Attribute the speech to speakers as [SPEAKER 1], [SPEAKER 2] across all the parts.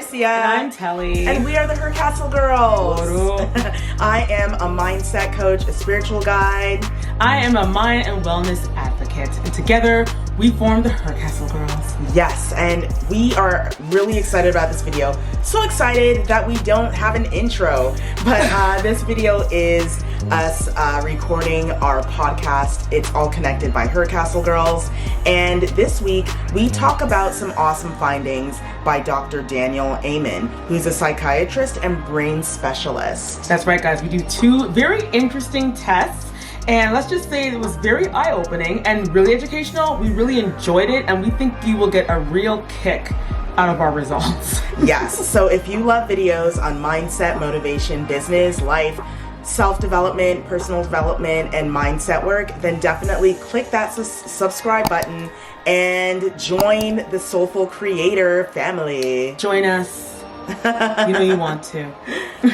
[SPEAKER 1] Carcia.
[SPEAKER 2] And I'm Telly.
[SPEAKER 1] And we are the HercastleGirls. I am a mindset coach, a spiritual guide.
[SPEAKER 2] I am a mind and wellness advocate. And together, we form the HercastleGirls.
[SPEAKER 1] Yes, and we are really excited about this video. So excited that we don't have an intro. But this video is us recording our podcast. It's all connected by HercastleGirls. And this week, we talk about some awesome findings by Dr. Daniel Amen, who's a psychiatrist and brain specialist.
[SPEAKER 2] That's right, guys. We do two very interesting tests. And let's just say it was very eye-opening and really educational. We really enjoyed it, and we think you will get a real kick out of our results.
[SPEAKER 1] Yes, so if you love videos on mindset, motivation, business, life, self-development, personal development, and mindset work, then definitely click that subscribe button and join the Soulful Creator family.
[SPEAKER 2] Join us. You know you want to.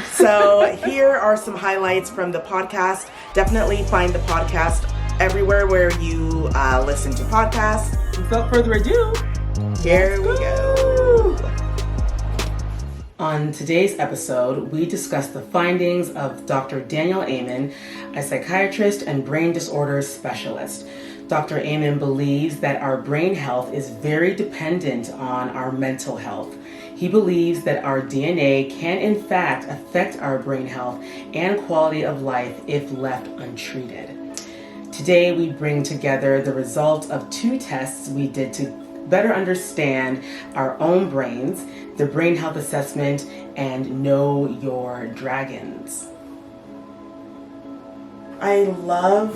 [SPEAKER 1] So here are some highlights from the podcast. Definitely find the podcast everywhere where you listen to podcasts.
[SPEAKER 2] Without further ado,
[SPEAKER 1] here we go.
[SPEAKER 2] On today's episode, we discuss the findings of Dr. Daniel Amen, a psychiatrist and brain disorders specialist. Dr. Amen believes that our brain health is very dependent on our mental health. He believes that our DNA can in fact affect our brain health and quality of life if left untreated. Today we bring together the results of two tests we did to better understand our own brains, the brain health assessment, and Know Your Dragons.
[SPEAKER 1] I love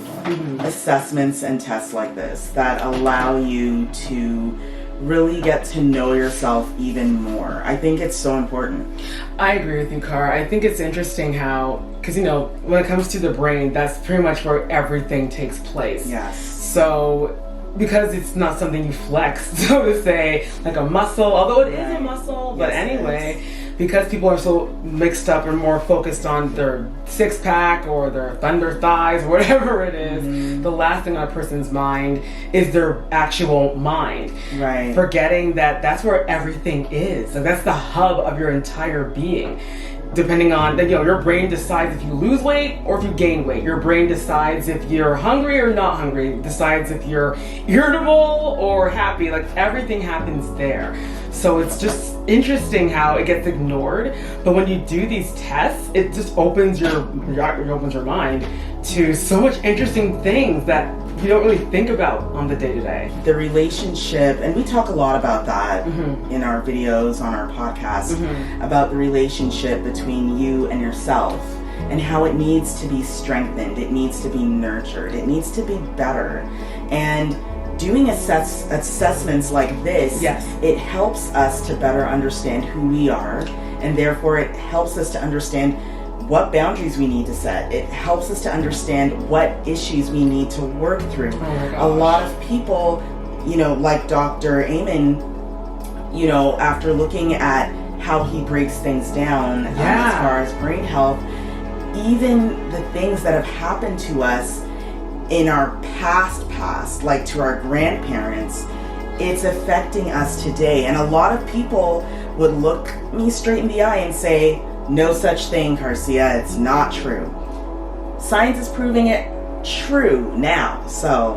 [SPEAKER 1] assessments and tests like this that allow you to really get to know yourself even more. I think it's so important.
[SPEAKER 2] I agree with you, Cara. I think it's interesting how, because when it comes to the brain, that's pretty much where everything takes place.
[SPEAKER 1] Yes.
[SPEAKER 2] So, because it's not something you flex, so to say, like a muscle, although it is a muscle, but anyway, because people are so mixed up and more focused on their six-pack or their thunder thighs, whatever it is, the last thing on a person's mind is their actual mind.
[SPEAKER 1] Right.
[SPEAKER 2] Forgetting that that's where everything is. Like, that's the hub of your entire being. Depending on, your brain decides if you lose weight or if you gain weight. Your brain decides if you're hungry or not hungry. It decides if you're irritable or happy. Like, everything happens there. So it's just interesting how it gets ignored. But when you do these tests, it just opens your mind to so much interesting things that you don't really think about on the day-to-day.
[SPEAKER 1] The relationship, and we talk a lot about that in our videos on our podcast, about the relationship between you and yourself and how it needs to be strengthened, it needs to be nurtured, it needs to be better. And doing assessments like this, it helps us to better understand who we are, and therefore it helps us to understand what boundaries we need to set. It helps us to understand what issues we need to work through. A lot of people, like Dr. Amen, after looking at how he breaks things down as far as brain health, even the things that have happened to us in our past, like to our grandparents, it's affecting us today. And a lot of people would look me straight in the eye and say, no such thing, Carcia. It's not true. Science is proving it true now. So,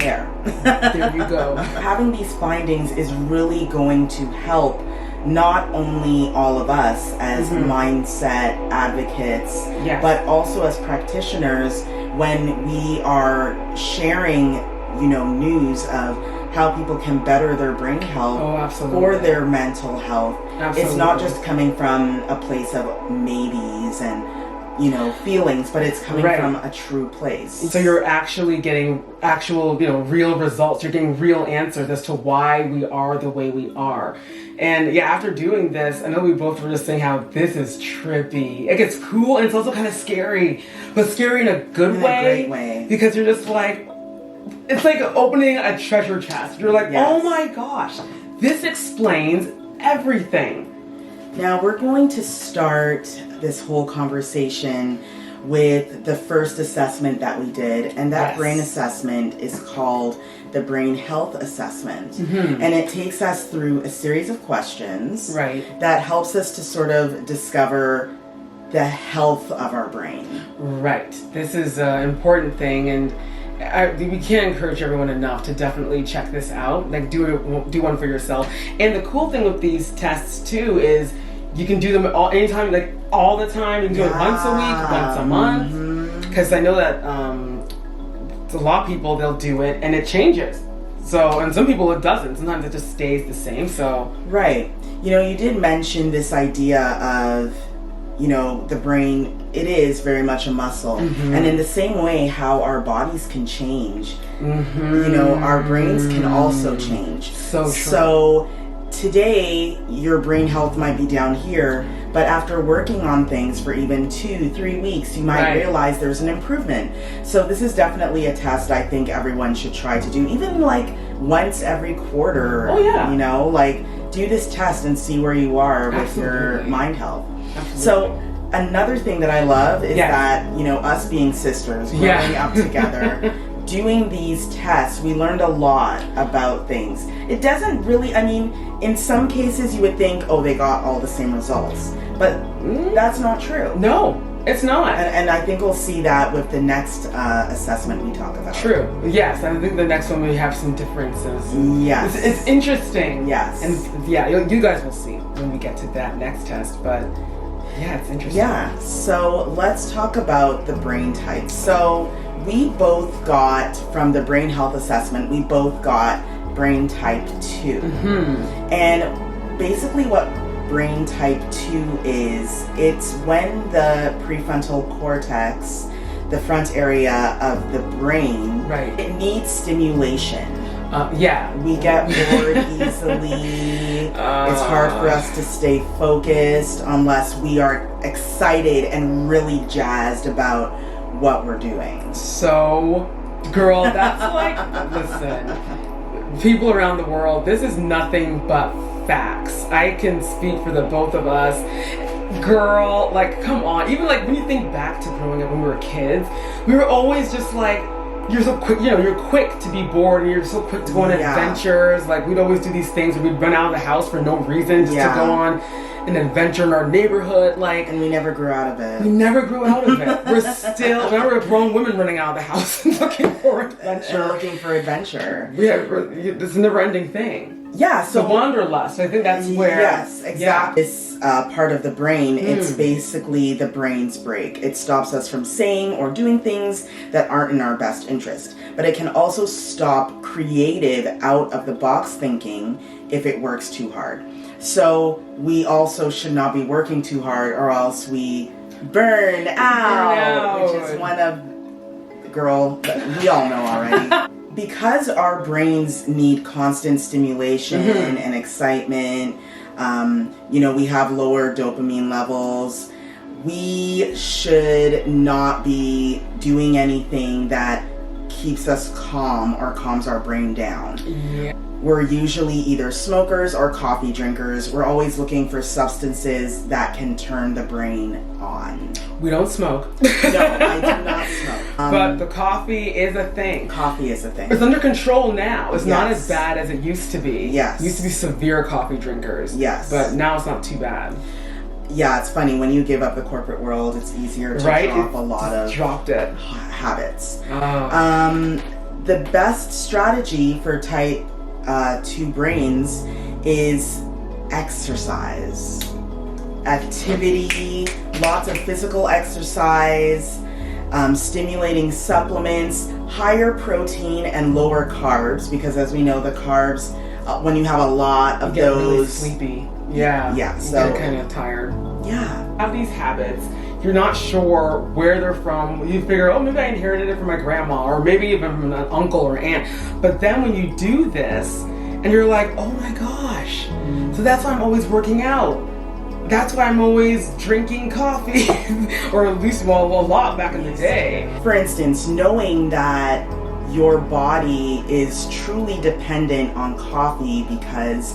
[SPEAKER 1] there.
[SPEAKER 2] There you go.
[SPEAKER 1] Having these findings is really going to help not only all of us as mindset advocates, but also as practitioners when we are sharing, news of how people can better their brain health for their mental health. It's not just coming from a place of maybes and feelings, but it's coming from a true place.
[SPEAKER 2] So you're actually getting actual, real results. You're getting real answers as to why we are the way we are. And after doing this, I know we both were just saying how this is trippy. It gets cool and it's also kind of scary, but scary in a good way.
[SPEAKER 1] In a great way.
[SPEAKER 2] Because you're just like, it's like opening a treasure chest. You're like, oh my gosh, this explains everything.
[SPEAKER 1] Now we're going to start this whole conversation with the first assessment that we did, and that
[SPEAKER 2] Yes.
[SPEAKER 1] brain assessment is called the Brain Health Assessment.
[SPEAKER 2] Mm-hmm.
[SPEAKER 1] And it takes us through a series of questions
[SPEAKER 2] Right.
[SPEAKER 1] that helps us to sort of discover the health of our brain.
[SPEAKER 2] Right. This is an important thing, and we can't encourage everyone enough to definitely check this out. Like, do one for yourself. And the cool thing with these tests too is you can do them anytime, like all the time. You can do it once a week, once a month. Because I know that a lot of people, they'll do it and it changes. So, and some people it doesn't. Sometimes it just stays the same. So,
[SPEAKER 1] right. You did mention this idea of, the brain, it is very much a muscle.
[SPEAKER 2] Mm-hmm.
[SPEAKER 1] And in the same way how our bodies can change, our brains can also change.
[SPEAKER 2] So true.
[SPEAKER 1] So today, your brain health might be down here, but after working on things for even 2-3 weeks, you might realize there's an improvement. So this is definitely a test I think everyone should try to do, even like once every quarter.
[SPEAKER 2] Oh, yeah.
[SPEAKER 1] Do this test and see where you are with your mind health.
[SPEAKER 2] Absolutely.
[SPEAKER 1] So another thing that I love is that, us being sisters, growing up together, doing these tests, we learned a lot about things. It doesn't really, in some cases you would think, oh, they got all the same results. But that's not true.
[SPEAKER 2] No, it's not.
[SPEAKER 1] And I think we'll see that with the next assessment we talk about.
[SPEAKER 2] True. Yes, I think the next one we have some differences.
[SPEAKER 1] Yes.
[SPEAKER 2] It's interesting.
[SPEAKER 1] Yes.
[SPEAKER 2] And you guys will see when we get to that next test. But yeah, it's interesting.
[SPEAKER 1] Yeah. So let's talk about the brain types. So we both got, from the brain health assessment, we both got brain type 2.
[SPEAKER 2] Mm-hmm.
[SPEAKER 1] And basically what brain type 2 is, it's when the prefrontal cortex, the front area of the brain, it needs stimulation. We get bored easily. It's hard for us to stay focused unless we are excited and really jazzed about what we're doing.
[SPEAKER 2] So, girl, that's like, listen, people around the world, this is nothing but facts. I can speak for the both of us. Girl, like, come on. Even like when you think back to growing up when we were kids, we were always just like, you're so quick, you're quick to be bored and you're so quick to go on adventures. Like, we'd always do these things where we'd run out of the house for no reason just to go on an adventure in our neighborhood. Like, and
[SPEAKER 1] we never grew out of it.
[SPEAKER 2] We never grew out of it. We're still, remember grown women running out of the house and looking for adventure. Yeah, it's a never ending thing.
[SPEAKER 1] Yeah, so
[SPEAKER 2] the wanderlust. I think that's where.
[SPEAKER 1] Yes, exactly. This part of the brain, it's basically the brain's break. It stops us from saying or doing things that aren't in our best interest. But it can also stop creative, out of the box thinking if it works too hard. So we also should not be working too hard, or else we burn out, which is one of, girl, we all know already. Because our brains need constant stimulation and excitement, we have lower dopamine levels. We should not be doing anything that keeps us calm or calms our brain down. Yeah. We're usually either smokers or coffee drinkers. We're always looking for substances that can turn the brain on.
[SPEAKER 2] We don't smoke.
[SPEAKER 1] No, I do not smoke.
[SPEAKER 2] But the coffee is a thing.
[SPEAKER 1] Coffee is a thing.
[SPEAKER 2] It's under control now. It's not as bad as it used to be.
[SPEAKER 1] Yes.
[SPEAKER 2] It used to be severe coffee drinkers.
[SPEAKER 1] Yes.
[SPEAKER 2] But now it's not too bad.
[SPEAKER 1] Yeah, it's funny. When you give up the corporate world, it's easier to drop a lot of habits. The best strategy for type 2 brains is exercise. Activity, lots of physical exercise, stimulating supplements, higher protein and lower carbs, because as we know, the carbs, when you have a lot of
[SPEAKER 2] you get
[SPEAKER 1] those...
[SPEAKER 2] really sleepy. Yeah,
[SPEAKER 1] so
[SPEAKER 2] you get kind of tired.
[SPEAKER 1] Yeah.
[SPEAKER 2] Have these habits. You're not sure where they're from. You figure, oh, maybe I inherited it from my grandma, or maybe even from an uncle or aunt. But then when you do this, and you're like, oh my gosh. So that's why I'm always working out. That's why I'm always drinking coffee, or at least, a lot back in the day.
[SPEAKER 1] For instance, knowing that your body is truly dependent on coffee because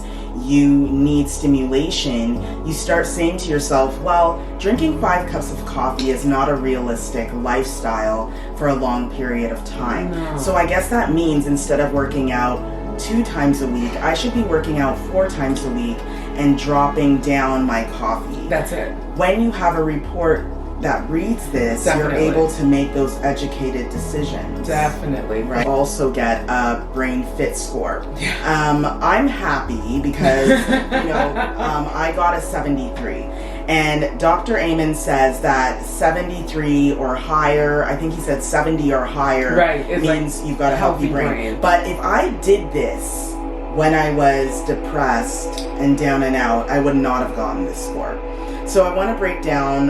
[SPEAKER 1] you need stimulation, you start saying to yourself, well, drinking 5 cups of coffee is not a realistic lifestyle for a long period of time.
[SPEAKER 2] No.
[SPEAKER 1] So I guess that means instead of working out 2 times a week, I should be working out 4 times a week and dropping down my coffee.
[SPEAKER 2] That's it.
[SPEAKER 1] When you have a report that reads this,
[SPEAKER 2] Definitely.
[SPEAKER 1] you're able to make those educated decisions.
[SPEAKER 2] Definitely.
[SPEAKER 1] Right. Also get a brain fit score. I'm happy because I got a 73, and Dr. Amen says that 73 or higher, I think he said 70 or higher, means you've got a healthy brain. But if I did this when I was depressed and down and out, I would not have gotten this score. So I want to break down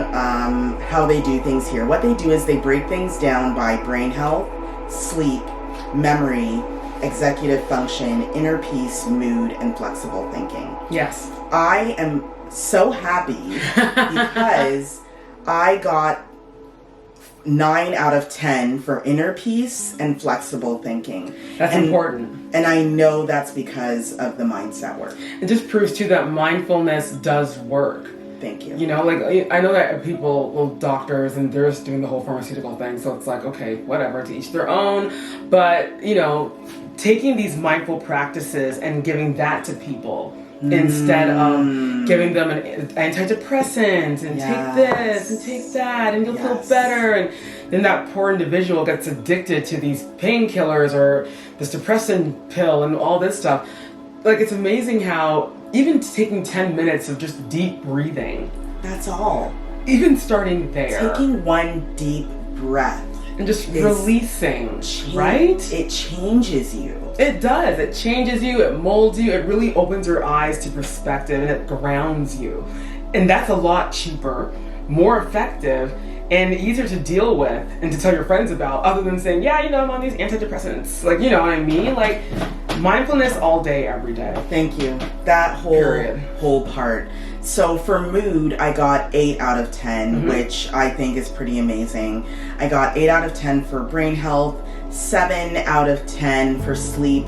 [SPEAKER 1] how they do things here. What they do is they break things down by brain health, sleep, memory, executive function, inner peace, mood, and flexible thinking.
[SPEAKER 2] Yes.
[SPEAKER 1] I am so happy because I got 9 out of 10 for inner peace and flexible thinking.
[SPEAKER 2] That's important.
[SPEAKER 1] And I know that's because of the mindset work.
[SPEAKER 2] It just proves too that mindfulness does work.
[SPEAKER 1] Thank you.
[SPEAKER 2] You know, like, I know that people, well, doctors, and they're just doing the whole pharmaceutical thing, so it's like, okay, whatever, to each their own. But, you know, taking these mindful practices and giving that to people instead of giving them an antidepressant and take this and take that and you'll feel better. And then that poor individual gets addicted to these painkillers or this depressant pill and all this stuff. Like, it's amazing how even taking 10 minutes of just deep breathing.
[SPEAKER 1] That's all.
[SPEAKER 2] Even starting there.
[SPEAKER 1] Taking one deep breath.
[SPEAKER 2] And just releasing, right?
[SPEAKER 1] It changes you.
[SPEAKER 2] It does. It changes you. It molds you. It really opens your eyes to perspective and it grounds you. And that's a lot cheaper, more effective, and easier to deal with and to tell your friends about, other than saying, yeah, you know, I'm on these antidepressants. Like, you know what I mean? Like, mindfulness all day, every day.
[SPEAKER 1] Thank you. That whole part. So for mood, I got 8 out of 10, which I think is pretty amazing. I got 8 out of 10 for brain health, 7 out of 10 for sleep.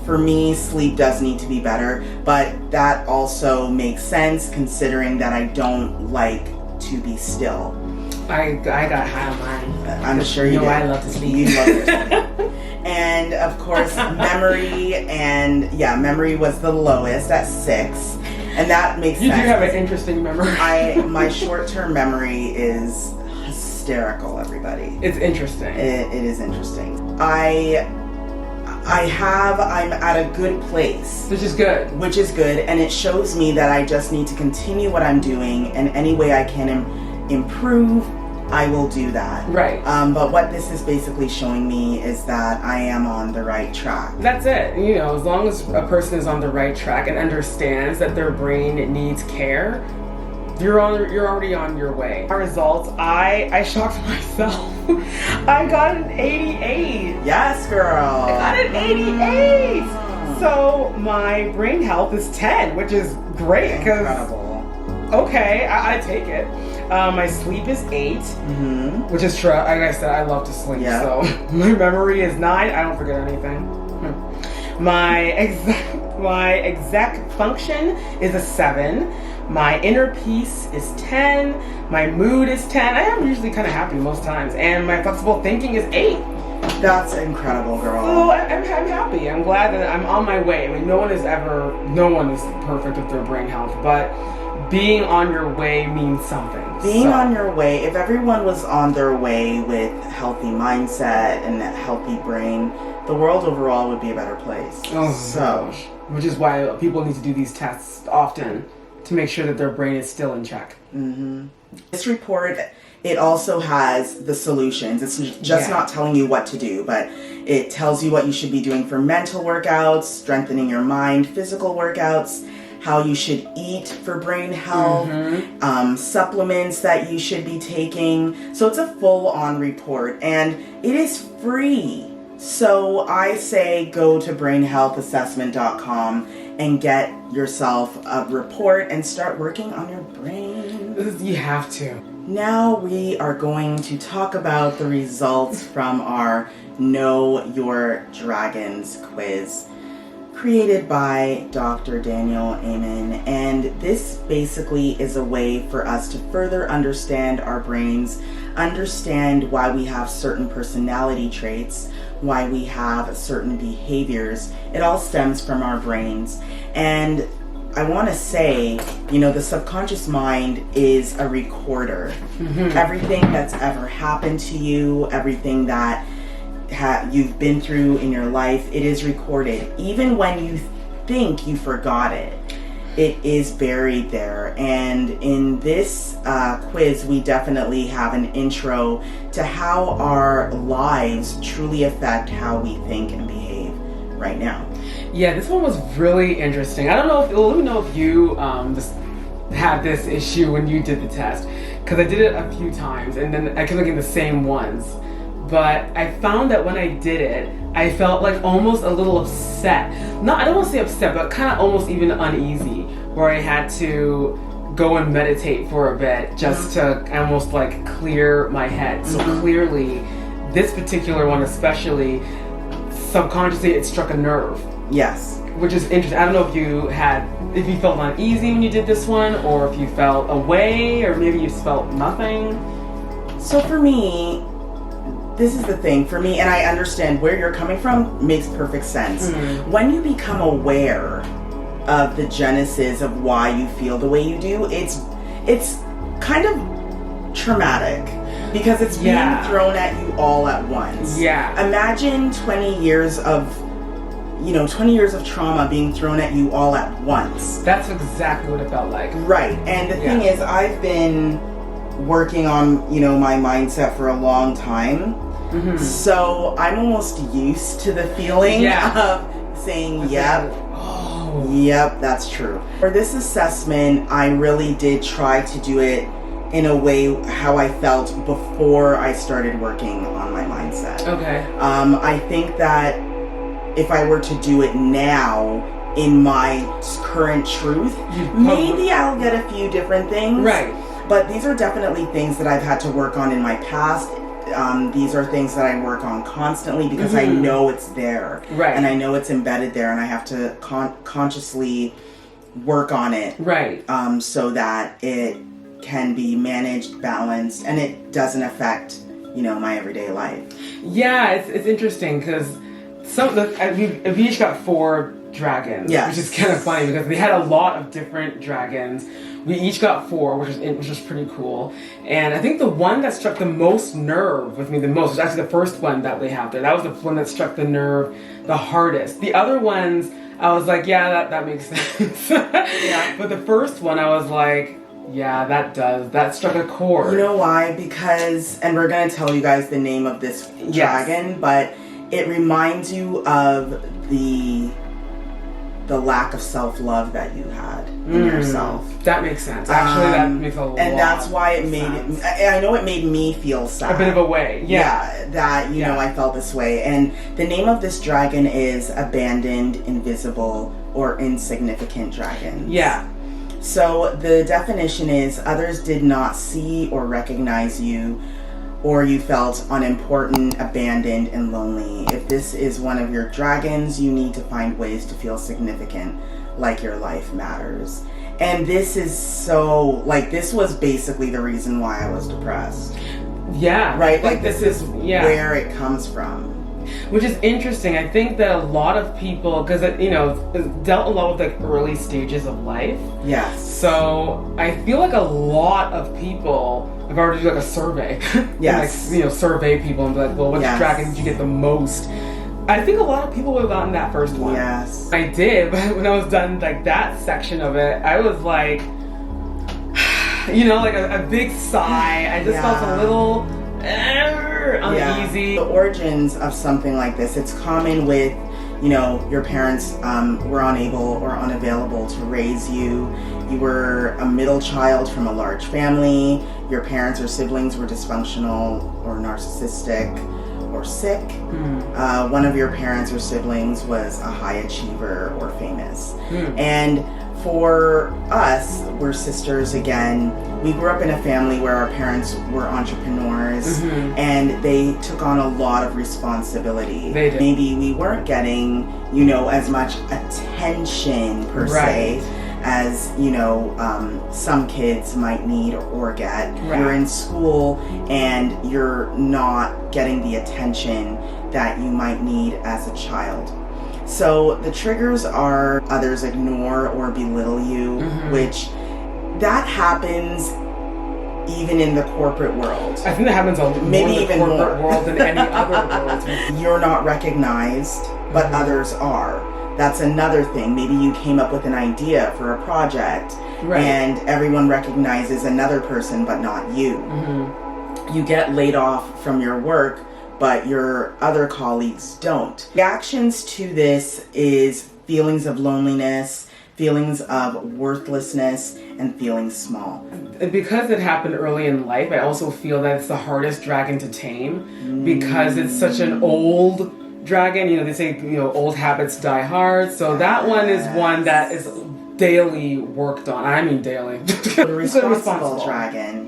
[SPEAKER 1] For me, sleep does need to be better, but that also makes sense considering that I don't like to be still.
[SPEAKER 2] I got high on mine.
[SPEAKER 1] I'm sure you did.
[SPEAKER 2] I love to sleep.
[SPEAKER 1] You love to sleep. And of course, memory was the lowest at 6. And that makes sense.
[SPEAKER 2] You do have an interesting memory.
[SPEAKER 1] My short-term memory is hysterical, everybody.
[SPEAKER 2] It's interesting.
[SPEAKER 1] It is interesting. I'm at a good place.
[SPEAKER 2] Which is good.
[SPEAKER 1] And it shows me that I just need to continue what I'm doing, and any way I can improve, I will do that.
[SPEAKER 2] Right.
[SPEAKER 1] But what this is basically showing me is that I am on the right track.
[SPEAKER 2] That's it. You know, as long as a person is on the right track and understands that their brain needs care, you're already on your way. Our results, I shocked myself. I got an 88.
[SPEAKER 1] Yes, girl.
[SPEAKER 2] I got an 88. So my brain health is 10, which is great.
[SPEAKER 1] Incredible.
[SPEAKER 2] Okay, I take it. My sleep is 8, which is true. Like I said, I love to sleep, so my memory is 9. I don't forget anything. My exec function is a 7. My inner peace is 10. My mood is 10. I am usually kind of happy most times. And my flexible thinking is 8.
[SPEAKER 1] That's incredible, girl.
[SPEAKER 2] So I'm happy. I'm glad that I'm on my way. I mean, no one is perfect with their brain health, but being on your way means something.
[SPEAKER 1] On your way, if everyone was on their way with healthy mindset and a healthy brain, the world overall would be a better place.
[SPEAKER 2] Gosh. Which is why people need to do these tests often to make sure that their brain is still in check.
[SPEAKER 1] This report, it also has the solutions. It's just not telling you what to do, but it tells you what you should be doing for mental workouts, strengthening your mind, physical workouts, how you should eat for brain health, supplements that you should be taking. So it's a full-on report, and it is free. So I say go to brainhealthassessment.com and get yourself a report and start working on your brain.
[SPEAKER 2] You have to.
[SPEAKER 1] Now we are going to talk about the results from our Know Your Dragons quiz. created by Dr. Daniel Amen, and this basically is a way for us to further understand our brains, understand why we have certain personality traits, why we have certain behaviors. It all stems from our brains. And I want to say, the subconscious mind is a recorder. Everything that's ever happened to you, everything that you've been through in your life, it is recorded. Even when you think you forgot it, it is buried there. And in this quiz, we definitely have an intro to how our lives truly affect how we think and behave right now.
[SPEAKER 2] Yeah, this one was really interesting. I don't know if, let me know if you just had this issue when you did the test, because I did it a few times and then I kept looking at the same ones. But I found that when I did it, I felt like almost a little upset. I don't want to say upset, but kind of almost even uneasy, where I had to go and meditate for a bit just to almost like clear my head. So clearly, this particular one especially, subconsciously it struck a nerve.
[SPEAKER 1] Yes.
[SPEAKER 2] Which is interesting. I don't know if you felt uneasy when you did this one, or if you felt away, or maybe you just felt nothing.
[SPEAKER 1] So for me, this is the thing for me, and I understand where you're coming from, makes perfect sense. When you become aware of the genesis of why you feel the way you do, it's kind of traumatic because it's being thrown at you all at once.
[SPEAKER 2] Yeah.
[SPEAKER 1] Imagine 20 years of 20 years of trauma being thrown at you all at once.
[SPEAKER 2] That's exactly what it felt like.
[SPEAKER 1] Right. And the thing is, I've been working on, my mindset for a long time. So I'm almost used to the feeling of saying, yep, that's true. For this assessment, I really did try to do it in a way how I felt before I started working on my mindset.
[SPEAKER 2] Okay.
[SPEAKER 1] I think that if I were to do it now in my current truth, maybe I'll get a few different things.
[SPEAKER 2] Right.
[SPEAKER 1] But these are definitely things that I've had to work on in my past. These are things that I work on constantly because I know it's there.
[SPEAKER 2] Right.
[SPEAKER 1] And I know it's embedded there, and I have to consciously work on it.
[SPEAKER 2] Right.
[SPEAKER 1] So that it can be managed, balanced, and it doesn't affect, my everyday life.
[SPEAKER 2] Yeah, it's interesting because we each got 4 dragons, which is kind of funny because they had a lot of different dragons. We each got 4, which was pretty cool. And I think the one that struck the most nerve with me the most was actually the first one that they have there. That was the one that struck the nerve the hardest. The other ones, I was like, that makes sense. But the first one, I was like, that struck a chord.
[SPEAKER 1] You know why? Because, and we're going to tell you guys the name of this dragon, but it reminds you of the lack of self-love that you had in yourself.
[SPEAKER 2] That makes sense. Actually, that makes a lot of sense.
[SPEAKER 1] And that's why it made it, I know it made me feel sad.
[SPEAKER 2] A bit of a way.
[SPEAKER 1] That, I felt this way. And the name of this dragon is Abandoned, Invisible, or Insignificant Dragons.
[SPEAKER 2] Yeah.
[SPEAKER 1] So the definition is others did not see or recognize you, or you felt unimportant, abandoned, and lonely. If this is one of your dragons, you need to find ways to feel significant, like your life matters. And this is this was basically the reason why I was depressed.
[SPEAKER 2] Yeah.
[SPEAKER 1] Right? Like this is where it comes from.
[SPEAKER 2] Which is interesting. I think that a lot of people, because it dealt a lot with early stages of life.
[SPEAKER 1] Yes.
[SPEAKER 2] So I feel like a lot of people have already do a survey.
[SPEAKER 1] Yes.
[SPEAKER 2] Survey people and be like, well, which dragon did you get the most? I think a lot of people would have gotten that first one.
[SPEAKER 1] Yes.
[SPEAKER 2] I did, but when I was done that section of it, I was like, a big sigh. I just felt a little uneasy.
[SPEAKER 1] The origins of something like this, it's common with, your parents were unable or unavailable to raise you. You were a middle child from a large family. Your parents or siblings were dysfunctional or narcissistic or sick. One of your parents or siblings was a high achiever or famous. And For us, we're sisters again. We grew up in a family where our parents were entrepreneurs and they took on a lot of responsibility.
[SPEAKER 2] They did.
[SPEAKER 1] Maybe we weren't getting, as much attention per se as, some kids might need or get.
[SPEAKER 2] Right.
[SPEAKER 1] You're in school and you're not getting the attention that you might need as a child. So the triggers are others ignore or belittle you, which that happens even in the corporate world.
[SPEAKER 2] I think that happens
[SPEAKER 1] maybe even
[SPEAKER 2] more in the corporate
[SPEAKER 1] more
[SPEAKER 2] world than any other world.
[SPEAKER 1] You're not recognized, but others are. That's another thing. Maybe you came up with an idea for a project and everyone recognizes another person but not you. You get laid off from your work, but your other colleagues don't. Reactions to this is feelings of loneliness, feelings of worthlessness, and feeling small.
[SPEAKER 2] Because it happened early in life, I also feel that it's the hardest dragon to tame because it's such an old dragon. They say, old habits die hard. So that one is one that is daily worked on. I mean daily.
[SPEAKER 1] The responsible dragon.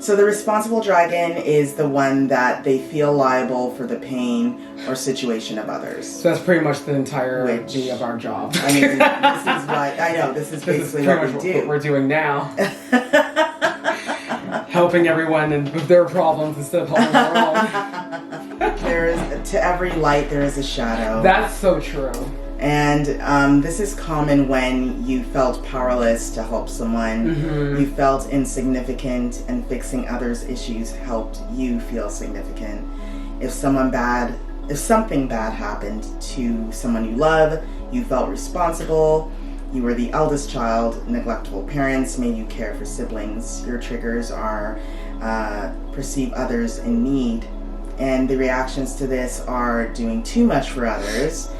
[SPEAKER 1] So the responsible dragon is the one that they feel liable for the pain or situation of others.
[SPEAKER 2] So that's pretty much the entirety of our job.
[SPEAKER 1] I mean, this is what I know. This is basically what we do.
[SPEAKER 2] What we're doing now. Helping everyone and with their problems instead of helping their own.
[SPEAKER 1] To every light there is a shadow.
[SPEAKER 2] That's so true.
[SPEAKER 1] And this is common when you felt powerless to help someone. You felt insignificant, and fixing others' issues helped you feel significant. If something bad happened to someone you love, you felt responsible. You were the eldest child, neglectful parents made you care for siblings. Your triggers are perceive others in need. And the reactions to this are doing too much for others,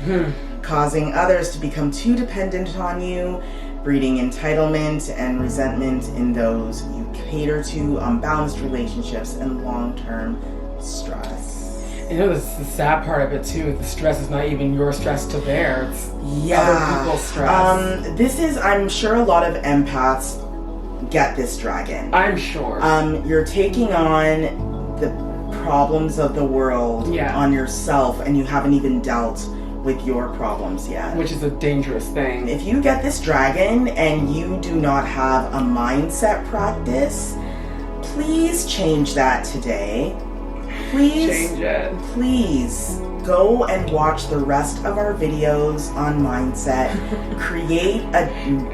[SPEAKER 1] causing others to become too dependent on you, breeding entitlement and resentment in those you cater to, unbalanced relationships, and long-term stress.
[SPEAKER 2] The sad part of it too, the stress is not even your stress to bear, it's other people's stress. I'm sure a lot of empaths get this dragon. I'm sure.
[SPEAKER 1] You're taking on the problems of the world on yourself, and you haven't even dealt with your problems yet.
[SPEAKER 2] Which is a dangerous thing.
[SPEAKER 1] If you get this dragon and you do not have a mindset practice, please change that today. Please
[SPEAKER 2] change it.
[SPEAKER 1] Please go and watch the rest of our videos on mindset. Create a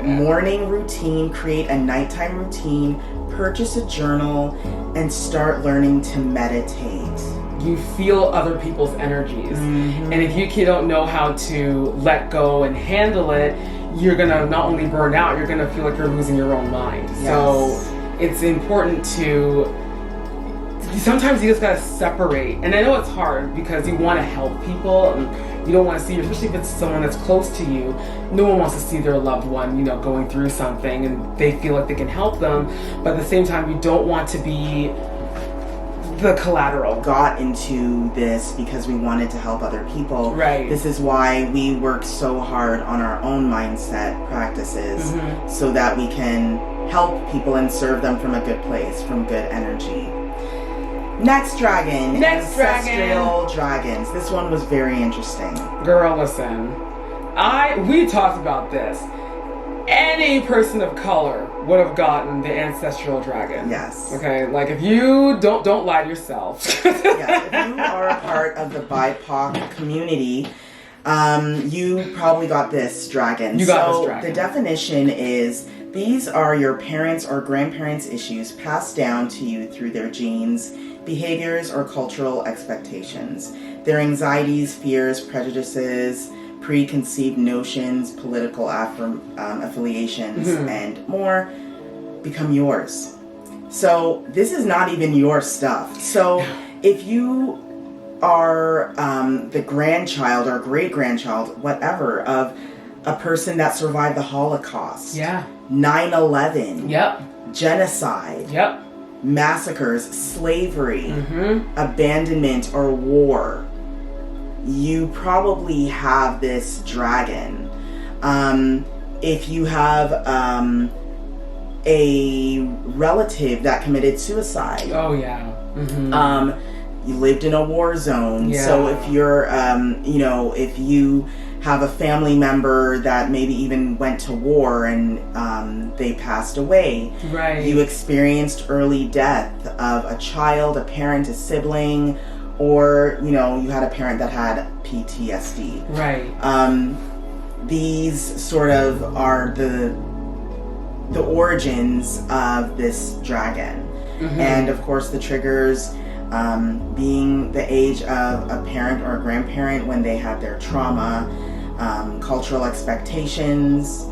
[SPEAKER 1] morning routine, create a nighttime routine, purchase a journal, and start learning to meditate.
[SPEAKER 2] You feel other people's energies. And if you don't know how to let go and handle it, you're gonna not only burn out, you're gonna feel like you're losing your own mind.
[SPEAKER 1] Yes.
[SPEAKER 2] So it's important to, sometimes you just gotta separate. And I know it's hard because you wanna help people and you don't wanna see, especially if it's someone that's close to you, no one wants to see their loved one, going through something and they feel like they can help them. But at the same time, you don't want to be the collateral.
[SPEAKER 1] Got into this because we wanted to help other people.
[SPEAKER 2] Right.
[SPEAKER 1] This is why we work so hard on our own mindset practices so that we can help people and serve them from a good place, from good energy. Next dragon. Ancestral dragons. This one was very interesting.
[SPEAKER 2] Girl, listen. We talked about this. Any person of color would have gotten the ancestral dragon.
[SPEAKER 1] Yes.
[SPEAKER 2] Okay, like if you don't lie to yourself.
[SPEAKER 1] Yes, if you are a part of the BIPOC community, you probably got this dragon.
[SPEAKER 2] You got this dragon.
[SPEAKER 1] The definition is these are your parents' or grandparents' issues passed down to you through their genes, behaviors, or cultural expectations. Their anxieties, fears, prejudices, preconceived notions, political affiliations, and more become yours. So this is not even your stuff. So if you are the grandchild or great-grandchild, whatever, of a person that survived the Holocaust, 9/11, genocide, massacres, slavery, abandonment, or war, you probably have this dragon. if you have a relative that committed suicide.
[SPEAKER 2] Oh yeah.
[SPEAKER 1] You lived in a war zone.
[SPEAKER 2] Yeah.
[SPEAKER 1] So if you're, if you have a family member that maybe even went to war and they passed away.
[SPEAKER 2] Right.
[SPEAKER 1] You experienced early death of a child, a parent, a sibling, or, you had a parent that had PTSD.
[SPEAKER 2] Right.
[SPEAKER 1] These sort of are the origins of this dragon. And of course the triggers being the age of a parent or a grandparent when they had their trauma, cultural expectations,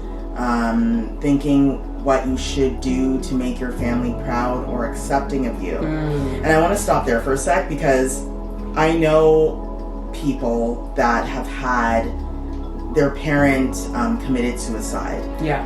[SPEAKER 1] thinking what you should do to make your family proud or accepting of you. And I want to stop there for a sec because I know people that have had their parent committed suicide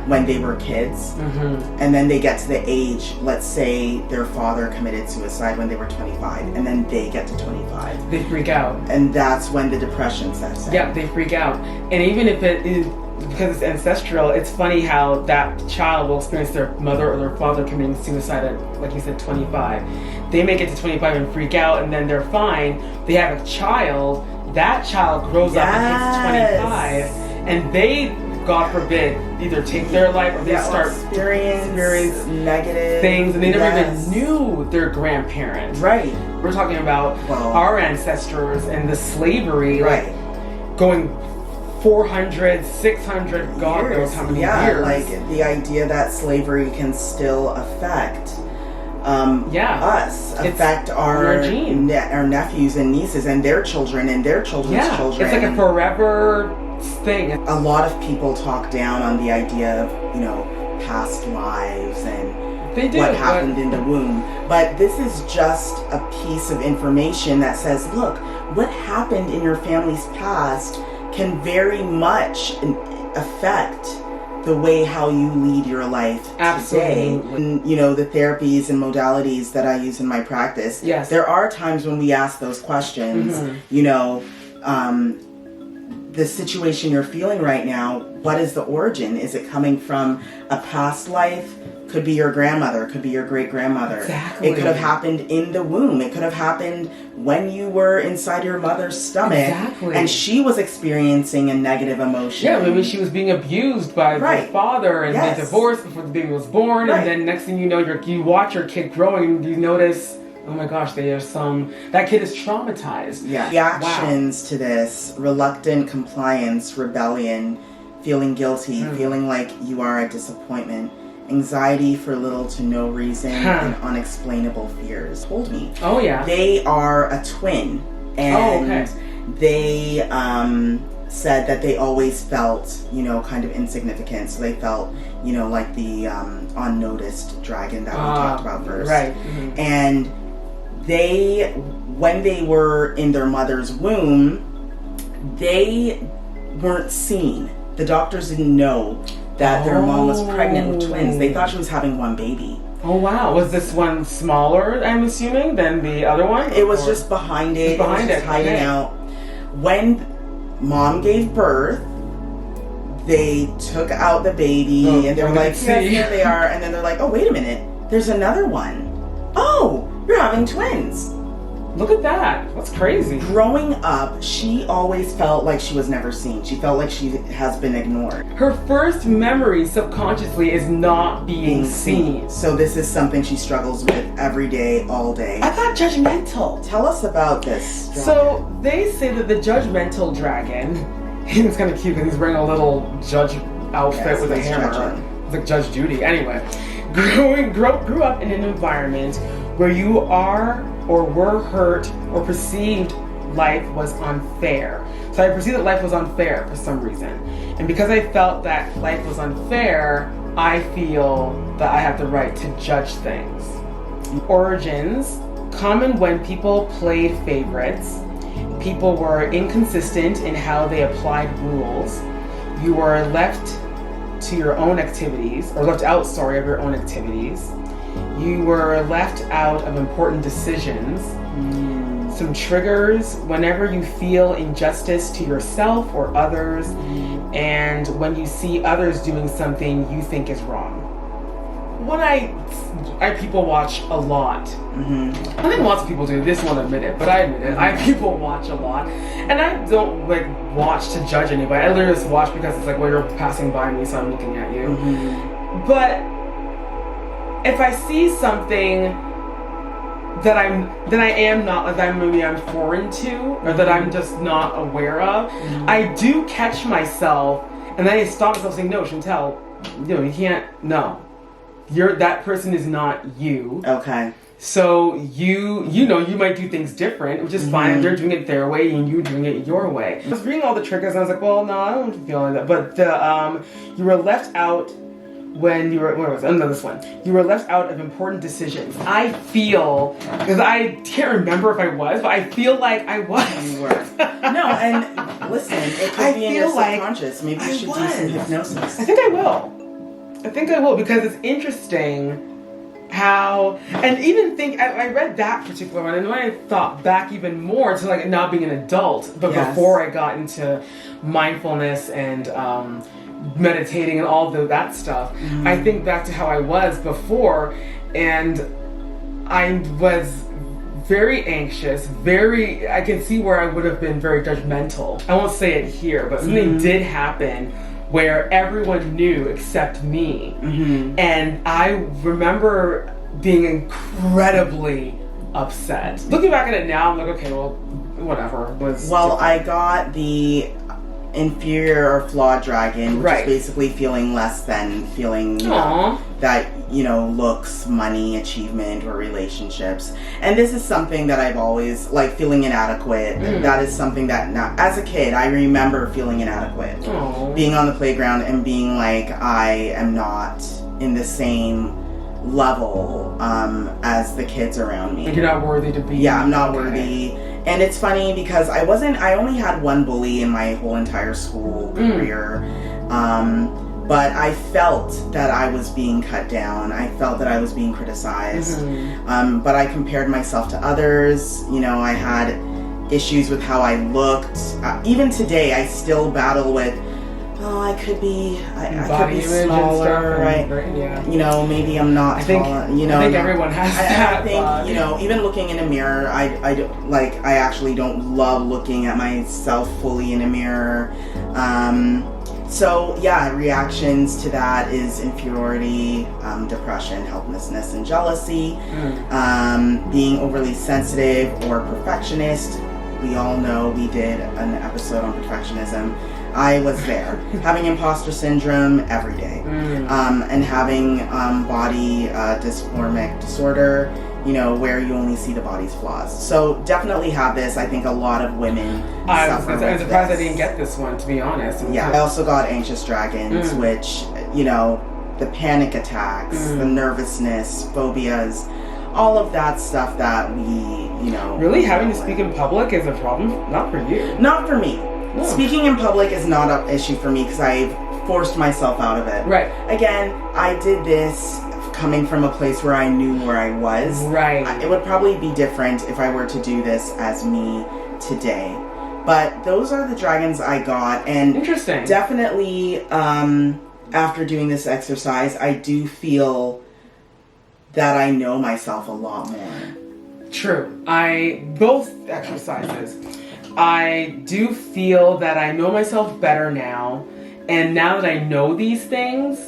[SPEAKER 1] when they were kids, and then they get to the age, let's say their father committed suicide when they were 25, and then they get to 25.
[SPEAKER 2] They freak out.
[SPEAKER 1] And that's when the depression sets in.
[SPEAKER 2] Yeah, they freak out. And even if it is, because it's ancestral, it's funny how that child will experience their mother or their father committing suicide at, like you said, 25. They may get to 25 and freak out, and then they're fine. They have a child. That child grows up and gets to 25, and they, God forbid, either take their life or they start experience negative things, and they never even knew their grandparents. Right. We're talking about our ancestors and the slavery, like going 400, 600, God knows how many years.
[SPEAKER 1] Like the idea that slavery can still affect us, affect our nephews and nieces and their children and their children's children.
[SPEAKER 2] It's like a forever thing.
[SPEAKER 1] A lot of people talk down on the idea of, past lives and what happened in the womb. But this is just a piece of information that says, look, what happened in your family's past can very much affect the way how you lead your life today. And, the therapies and modalities that I use in my practice, there are times when we ask those questions, the situation you're feeling right now, what is the origin? Is it coming from a past life? Could be your grandmother, could be your great-grandmother. Exactly. It could have happened in the womb. It could have happened when you were inside your mother's stomach. Exactly. And she was experiencing a negative emotion.
[SPEAKER 2] Yeah, maybe she was being abused by the father and they divorced before the baby was born. And then next thing you know, you watch your kid growing and you notice, oh my gosh, that kid is traumatized. Yeah.
[SPEAKER 1] Reactions to this, reluctant compliance, rebellion, feeling guilty, feeling like you are a disappointment, anxiety for little to no reason, and unexplainable fears. Told me. Oh yeah. They are a twin, and they said that they always felt, kind of insignificant. So they felt, like the unnoticed dragon that we talked about first. Right. Mm-hmm. And when they were in their mother's womb, they weren't seen. The doctors didn't know that their mom was pregnant with twins. They thought she was having one baby.
[SPEAKER 2] Oh wow. Was this one smaller, I'm assuming, than the other one?
[SPEAKER 1] It was just behind it. Just hiding out. When mom gave birth, they took out the baby and they were like, yes, here they are. And then they're like, oh, wait a minute. There's another one. Oh, you're having twins.
[SPEAKER 2] Look at that. That's crazy.
[SPEAKER 1] Growing up, she always felt like she was never seen. She felt like she has been ignored.
[SPEAKER 2] Her first memory subconsciously is not being seen.
[SPEAKER 1] So this is something she struggles with every day, all day. I thought judgmental. Tell us about this dragon.
[SPEAKER 2] So they say that the judgmental dragon, he was kind of cute because he's wearing a little judge outfit with a hammer. It's like Judge Judy. Anyway, grew up in an environment where you are or were hurt or perceived life was unfair. So I perceived that life was unfair for some reason. And because I felt that life was unfair, I feel that I have the right to judge things. Origins, common when people played favorites. People were inconsistent in how they applied rules. You were left to your own activities, or left out, of your own activities. You were left out of important decisions. some triggers whenever you feel injustice to yourself or others, and when you see others doing something you think is wrong. When I people watch a lot. I think lots of people do. This won't admit it, but I admit it. I people watch a lot, and I don't like watch to judge anybody. I literally just watch because it's like, well, you're passing by me, so I'm looking at you. But if I see something that maybe I'm foreign to, or that I'm just not aware of, I do catch myself, and then I stop myself saying, no, Chantel, you can't, no. That person is not you. Okay. So you might do things different, which is fine. They're doing it their way and you're doing it your way. I was reading all the triggers and I was like, well, no, I don't feel like that. But you were left out when you were, where was it? No, this one. You were left out of important decisions. I feel, because I can't remember if I was, but I feel like I was.
[SPEAKER 1] You were. No, and listen, it could be in your subconscious. Maybe you should do some hypnosis.
[SPEAKER 2] I think I will, because it's interesting how, and even I read that particular one, and when I thought back even more to like not being an adult, but before I got into mindfulness and meditating and all that stuff, I think back to how I was before, and I was very anxious, I can see where I would have been very judgmental. I won't say it here, but something did happen where everyone knew except me. And I remember being incredibly upset. Looking back at it now, I'm like, okay, well, whatever.
[SPEAKER 1] I got the inferior or flawed dragon, which is basically feeling less than, feeling that, looks, money, achievement, or relationships. And this is something that I've always, like, feeling inadequate. That is something that, now, as a kid, I remember feeling inadequate. Being on the playground and being like, I am not in the same level as the kids around me.
[SPEAKER 2] Like you're not worthy to be.
[SPEAKER 1] Yeah, I'm not worthy. And it's funny because I only had one bully in my whole entire school career. But I felt that I was being cut down. I felt that I was being criticized. But I compared myself to others. I had issues with how I looked. Even today, I still battle with, I could be smaller, right? Maybe I'm not tall.
[SPEAKER 2] I think everyone has that.
[SPEAKER 1] I think, even looking in a mirror, I actually don't love looking at myself fully in a mirror. So yeah, reactions to that is inferiority, depression, helplessness, and jealousy. Being overly sensitive or perfectionist. We all know we did an episode on perfectionism. I was there. Having imposter syndrome every day. And having body dysmorphic disorder, where you only see the body's flaws. So definitely have this. I think a lot of women suffer with
[SPEAKER 2] I'm surprised I didn't get this one, to be honest.
[SPEAKER 1] Yeah, I also got anxious dragons, which, the panic attacks, the nervousness, phobias, all of that stuff that we,
[SPEAKER 2] Really? Having to speak in public is a problem? Not for you.
[SPEAKER 1] Not for me. No. Speaking in public is not an issue for me because I've forced myself out of it.
[SPEAKER 2] Right.
[SPEAKER 1] Again, I did this coming from a place where I knew where I was.
[SPEAKER 2] Right.
[SPEAKER 1] It would probably be different if I were to do this as me today. But those are the dragons I got. And
[SPEAKER 2] interesting.
[SPEAKER 1] Definitely, after doing this exercise, I do feel that I know myself a lot more.
[SPEAKER 2] True. Both exercises. I do feel that I know myself better now, and now that I know these things,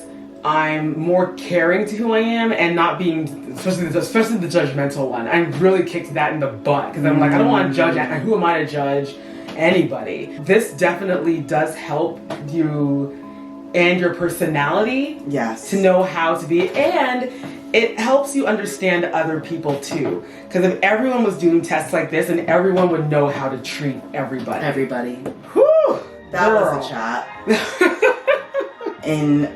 [SPEAKER 2] I'm more caring to who I am and not being, especially the judgmental one. I really kicked that in the butt because I'm like, I don't want to judge. Who am I to judge anybody? This definitely does help you and your personality.
[SPEAKER 1] Yes.
[SPEAKER 2] To know how to be, and it helps you understand other people too. Because if everyone was doing tests like this, and everyone would know how to treat everybody.
[SPEAKER 1] Whew! That was a chat. And,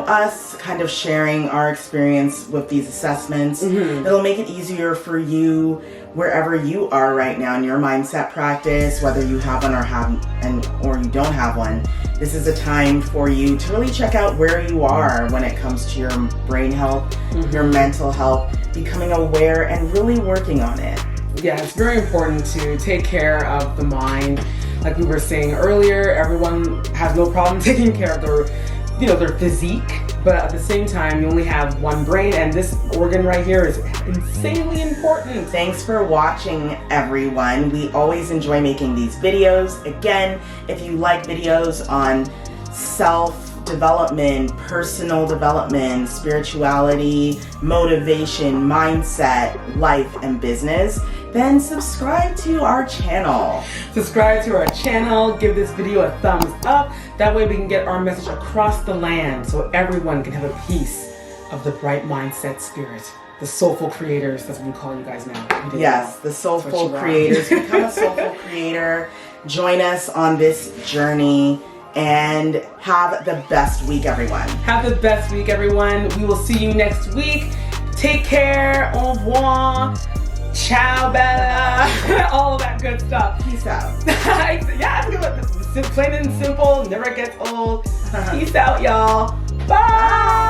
[SPEAKER 1] us kind of sharing our experience with these assessments, it'll make it easier for you wherever you are right now in your mindset practice, whether you have one or you don't have one. This is a time for you to really check out where you are when it comes to your brain health, your mental health, becoming aware and really working on it.
[SPEAKER 2] Yeah, it's very important to take care of the mind. Like we were saying earlier, everyone has no problem taking care of their physique, but at the same time, you only have one brain, and this organ right here is insanely important.
[SPEAKER 1] Thanks for watching, everyone. We always enjoy making these videos. Again, if you like videos on self-development, personal development, spirituality, motivation, mindset, life, and business, then subscribe to our channel.
[SPEAKER 2] Subscribe to our channel, give this video a thumbs up. That way we can get our message across the land so everyone can have a piece of the bright mindset spirit. The soulful creators, that's what we call you guys now.
[SPEAKER 1] Yes, the soulful creators. Become a soulful creator. Join us on this journey and have the best week, everyone.
[SPEAKER 2] Have the best week, everyone. We will see you next week. Take care. Au revoir. Ciao, Bella. All of that good stuff.
[SPEAKER 1] Peace out.
[SPEAKER 2] Yeah, it's good. Plain and simple. Never gets old. Peace out, y'all. Bye.